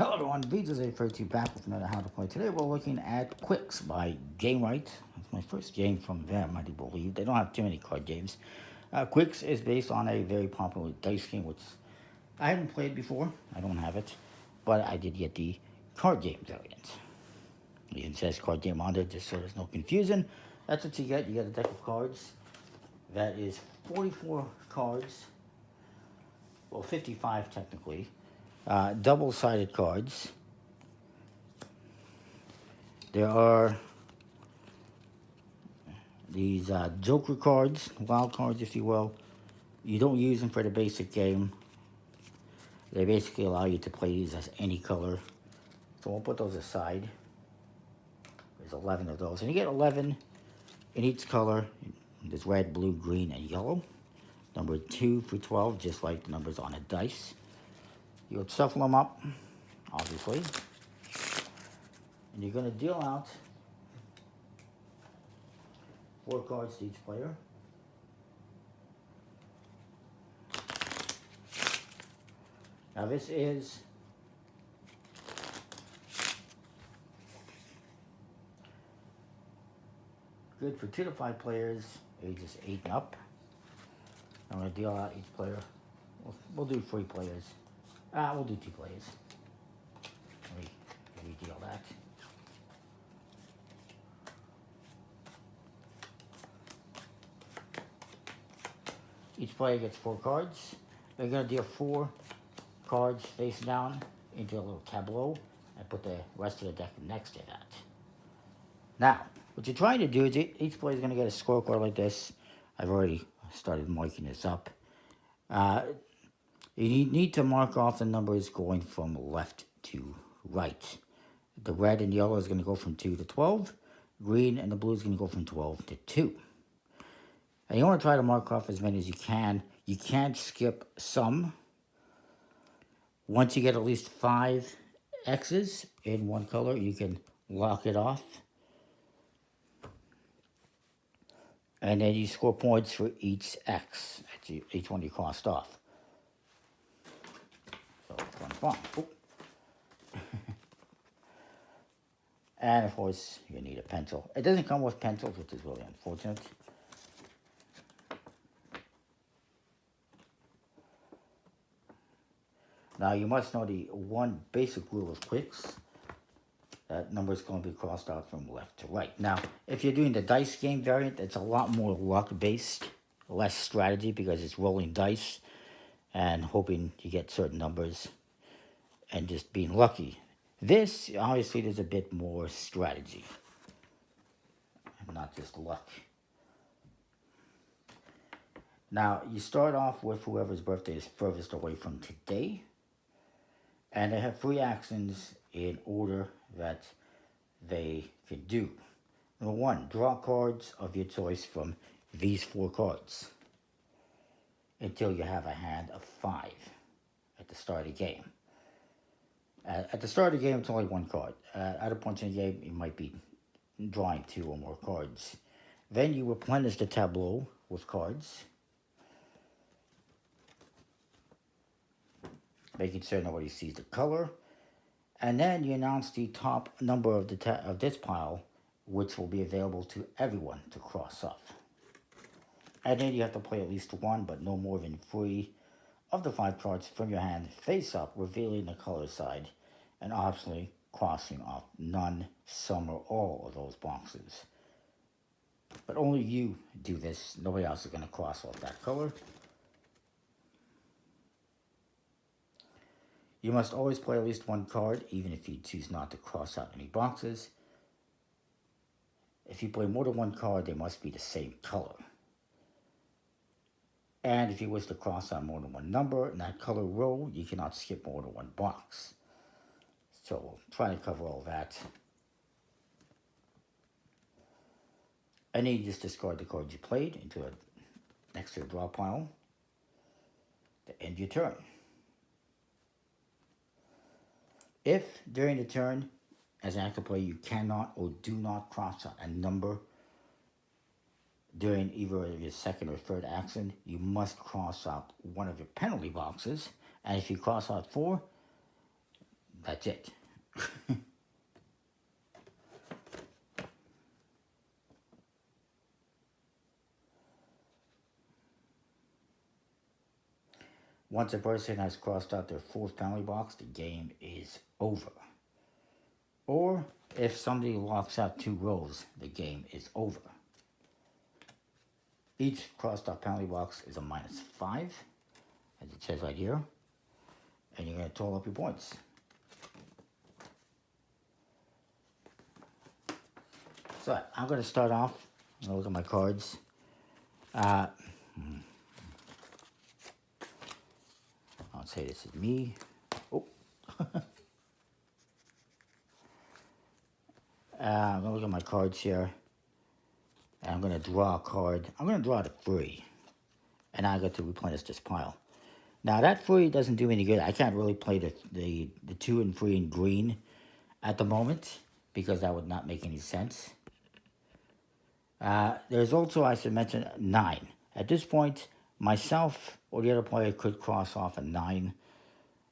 Hello everyone, BJ32 back with another How to Play. Today we're looking at Qwixx by Game Right. It's my first game from them, I do believe. They don't have too many card games. Qwixx is based on a very popular dice game, which I haven't played before. I don't have it, but I did get the card game variant. It even says card game on there, just so there's no confusion. That's what you get. You get a deck of cards. That is 44 cards. Well, 55 technically. Double-sided cards. There are these joker cards, wild cards if you will. You don't use them for the basic game. They basically allow you to play these as any color. So we'll put those aside. There's 11 of those. And you get 11 in each color. There's red, blue, green, and yellow. Number 2 for 12, just like the numbers on a dice. You would shuffle them up, obviously. And you're going to deal out 4 cards to each player. Now this is good for 2 to 5 players, ages 8 and up. I'm going to deal out each player. We'll do 3 players. We'll do 2 players. Let me deal that. Each player gets 4 cards. They're going to deal 4 cards face down into a little tableau and put the rest of the deck next to that. Now, what you're trying to do is each player is going to get a scorecard like this. I've already started marking this up. You need to mark off the numbers going from left to right. The red and yellow is going to go from 2 to 12. Green and the blue is going to go from 12 to 2. And you want to try to mark off as many as you can. You can't skip some. Once you get at least 5 X's in one color, you can lock it off. And then you score points for each X, each one you crossed off. So it's fun. And of course, you need a pencil. It doesn't come with pencils, which is really unfortunate. Now you must know the one basic rule of Qwixx. That number is going to be crossed out from left to right. Now, if you're doing the dice game variant, it's a lot more luck-based, less strategy because it's rolling dice and hoping you get certain numbers and just being lucky. This, obviously, there's a bit more strategy, not just luck. Now, you start off with whoever's birthday is furthest away from today. And they have 3 actions in order that they can do. Number 1, draw cards of your choice from these 4 cards until you have a hand of 5 at the start of the game. At the start of the game, it's only 1 card. At a point in the game, you might be drawing 2 or more cards. Then you replenish the tableau with cards, making sure nobody sees the color. And then you announce the top number of this pile, which will be available to everyone to cross off. And then you have to play at least 1, but no more than 3 of the 5 cards from your hand face up, revealing the color side, and obviously crossing off none, some, or all of those boxes. But only you do this. Nobody else is going to cross off that color. You must always play at least 1 card, even if you choose not to cross out any boxes. If you play more than 1 card, they must be the same color. And if you wish to cross out more than 1 number in that color row, you cannot skip more than 1 box. So we'll try to cover all that. And then you just discard the cards you played into an extra draw pile to end your turn. If, during the turn, as an active player, you cannot or do not cross out a number during either your second or third action, you must cross out one of your penalty boxes. And if you cross out 4, that that's it. Once a person has crossed out their fourth penalty box, the game is over. Or if somebody locks out 2 rows, the game is over. Each crossed out penalty box is a -5, as it says right here. And you're going to total up your points. So I'm going to start off. I'm going to look at my cards. I'll say this is me. Oh. I'm going to look at my cards here. And I'm going to draw a card. I'm going to draw the 3. And I get to replenish this pile. Now that 3 doesn't do any good. I can't really play the 2 and 3 in green at the moment, because that would not make any sense. There's also, I should mention, 9. At this point, myself or the other player could cross off a 9,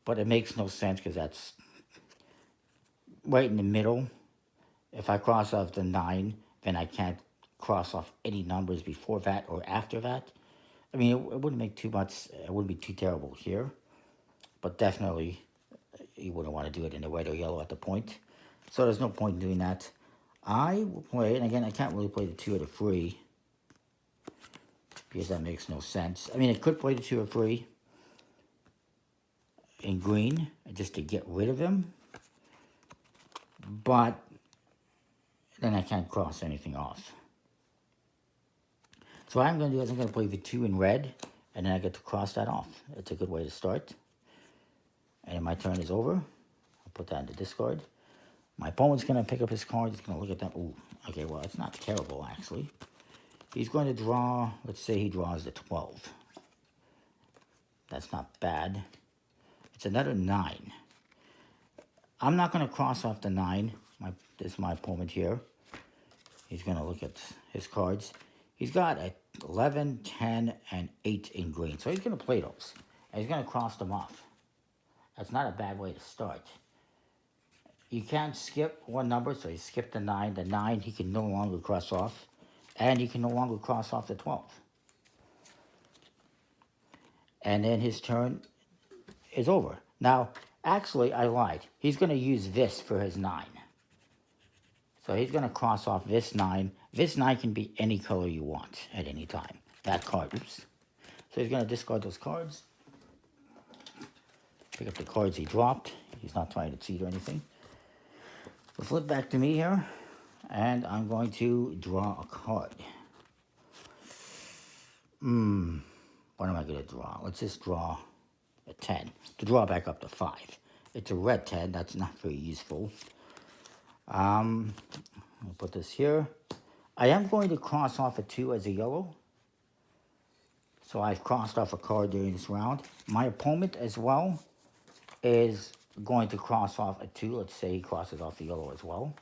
but it makes no sense because that's right in the middle. If I cross off the 9, then I can't cross off any numbers before that or after that. I mean, it wouldn't make too much, it wouldn't be too terrible here, but definitely you wouldn't want to do it in the red or yellow at the point. So there's no point in doing that. I will play, and again, I can't really play the 2 or the 3 because that makes no sense. I mean, I could play the 2 or 3 in green just to get rid of him, but then I can't cross anything off. So what I'm going to do is I'm going to play the 2 in red, and then I get to cross that off. It's a good way to start. And my turn is over. I'll put that in the discard. My opponent's going to pick up his card. He's going to look at that. Ooh, okay, well, it's not terrible, actually. He's going to draw, let's say he draws the 12. That's not bad. It's another 9. I'm not going to cross off the 9. This is my opponent here. He's going to look at his cards. He's got a 11, 10, and 8 in green. So he's going to play those. And he's going to cross them off. That's not a bad way to start. You can't skip one number, so he skipped the 9. The 9 he can no longer cross off. And he can no longer cross off the 12. And then his turn is over. Now, actually, I lied. He's going to use this for his 9. So he's going to cross off this 9. This 9 can be any color you want at any time. That card, oops. So he's going to discard those cards. Pick up the cards he dropped. He's not trying to cheat or anything. We'll flip back to me here. And I'm going to draw a card. What am I going to draw? Let's just draw a 10. To draw back up to 5. It's a red 10. That's not very useful. I'll put this here. I am going to cross off a 2 as a yellow. So I've crossed off a card during this round. My opponent as well is going to cross off a 2. Let's say he crosses off the yellow as well.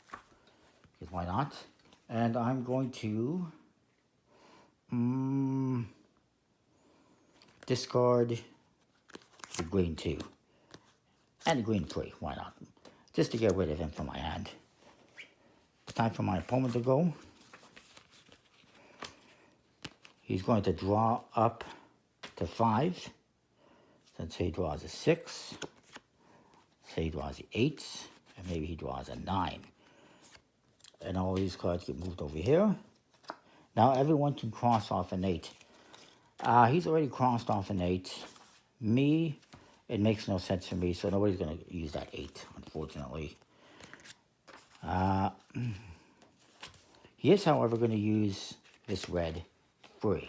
Because why not? And I'm going to discard the green 2. And the green 3. Why not? Just to get rid of him from my hand. Time for my opponent to go. He's going to draw up to 5. Let's say he draws a 6. Say he draws the 8. And maybe he draws a 9. And all these cards get moved over here. Now everyone can cross off an 8. He's already crossed off an 8. Me, it makes no sense for me, so nobody's going to use that 8, unfortunately. He is, however, going to use this red 3.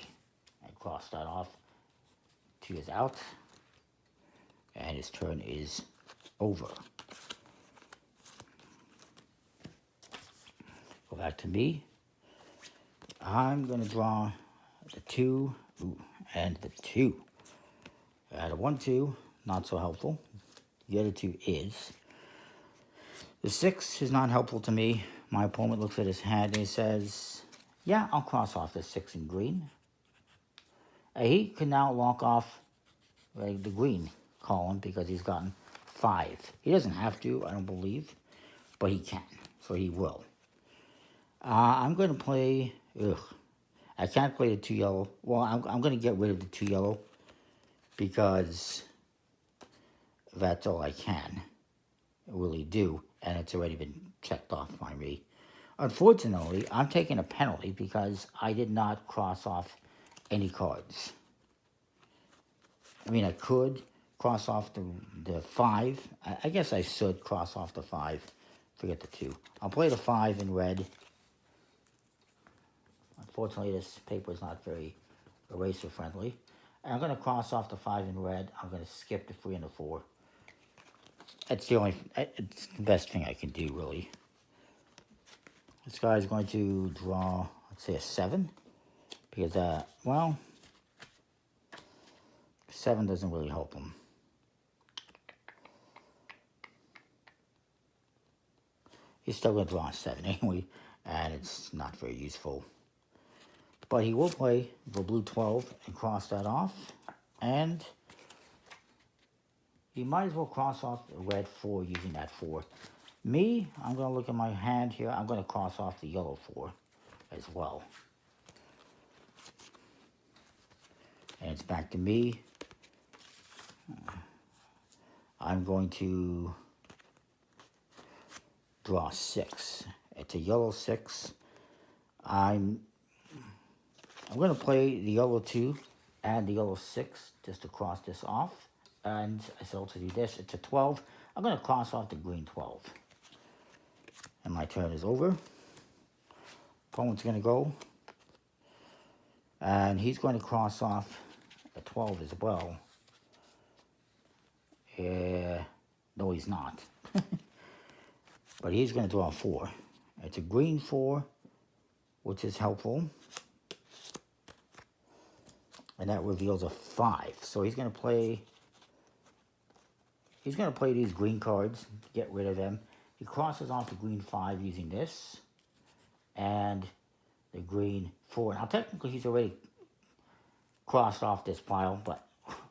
And cross that off. 2 is out. And his turn is over. Go back to me. I'm going to draw the 2 and the 2. I had a 1, 2, not so helpful. The other 2 is. The 6 is not helpful to me. My opponent looks at his hand and he says, yeah, I'll cross off the 6 in green. He can now lock off the green column because he's gotten 5. He doesn't have to, I don't believe, but he can, so he will. I'm going to play, I can't play the 2 yellow. Well, I'm going to get rid of the 2 yellow because that's all I can really do, and it's already been checked off by me. Unfortunately, I'm taking a penalty because I did not cross off any cards. I mean, I could cross off the 5. I guess I should cross off the 5. Forget the 2. I'll play the 5 in red. Unfortunately, this paper is not very eraser friendly. And I'm going to cross off the 5 in red. I'm going to skip the 3 and the 4. It's the best thing I can do, really. This guy is going to draw, let's say, a 7. Because, well, 7 doesn't really help him. He's still going to draw a 7 anyway, and it's not very useful. But he will play the blue 12 and cross that off. And he might as well cross off the red 4 using that 4. Me, I'm going to look at my hand here. I'm going to cross off the yellow 4 as well. And it's back to me. I'm going to draw 6. It's a yellow 6. I'm going to play the yellow 2 and the yellow 6 just to cross this off. And I should also do this. It's a 12. I'm going to cross off the green 12. And my turn is over. Opponent's going to go. And he's going to cross off a 12 as well. No, he's not. But he's going to draw a 4. It's a green 4, which is helpful. And that reveals a 5. So he's going to play these green cards, get rid of them. He crosses off the green 5 using this. And the green 4. Now technically he's already crossed off this pile, but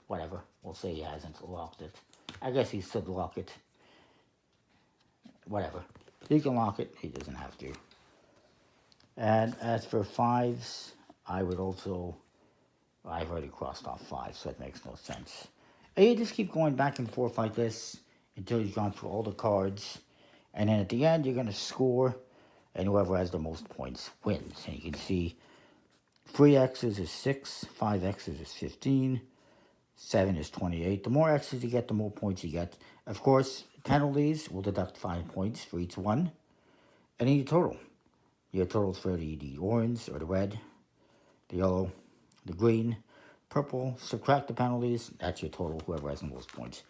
whatever. We'll say he hasn't locked it. I guess he should lock it. Whatever. He can lock it. He doesn't have to. And as for 5s, I've already crossed off 5, so it makes no sense. And you just keep going back and forth like this until you've gone through all the cards. And then at the end, you're going to score, and whoever has the most points wins. And you can see 3 X's is 6, 5 X's is 15, 7 is 28. The more X's you get, the more points you get. Of course, penalties will deduct 5 points for each one. And then your total. Your totals for the orange or the red, the yellow, the green, purple. Subtract the penalties. That's your total. Whoever has the most points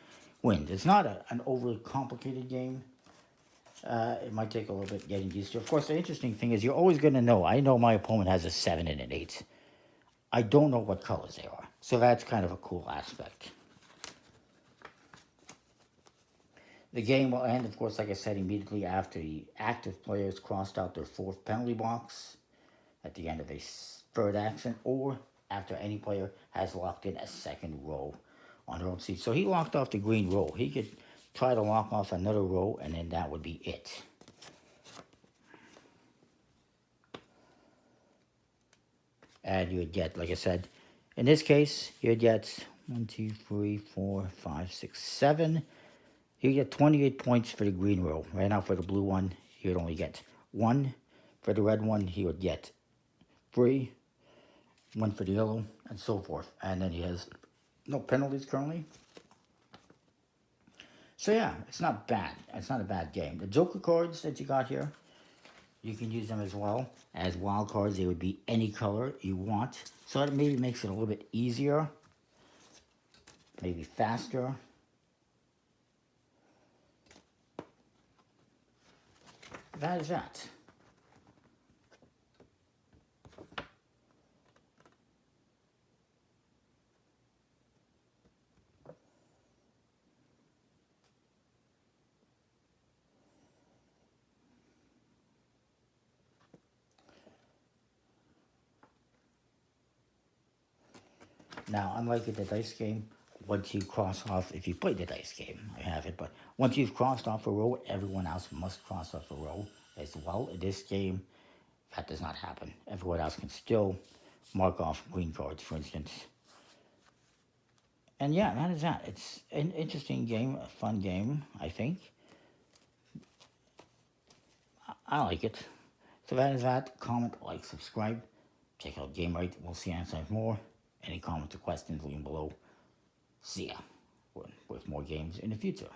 wins. It's not an overly complicated game. It might take a little bit getting used to. Of course, the interesting thing is you're always going to know. I know my opponent has a 7 and an 8. I don't know what colors they are. So that's kind of a cool aspect. The game will end, of course, like I said, immediately after the active players crossed out their 4th penalty box at the end of a 3rd action, or after any player has locked in a 2nd row on their own seat. So he locked off the green row. He could try to lock off another row, and then that would be it. And you would get, like I said, in this case, you would get 1, 2, 3, 4, 5, 6, 7. You get 28 points for the green row. Right now for the blue one, he would only get 1. For the red one, he would get 3. 1 for the yellow, and so forth. And then he has no penalties currently. So yeah, it's not bad. It's not a bad game. The Joker cards that you got here, you can use them as well. As wild cards, they would be any color you want. So it maybe makes it a little bit easier. Maybe faster. That is that. Now, unlike the dice game, once you cross off, if you play the dice game, I have it, but once you've crossed off a row, everyone else must cross off a row as well. In this game, that does not happen. Everyone else can still mark off green cards, for instance. And yeah, that is that. It's an interesting game, a fun game, I think. I like it. So that is that. Comment, like, subscribe. Check out Game Right. We'll see you next time more. Any comments or questions, leave them below. See ya with more games in the future.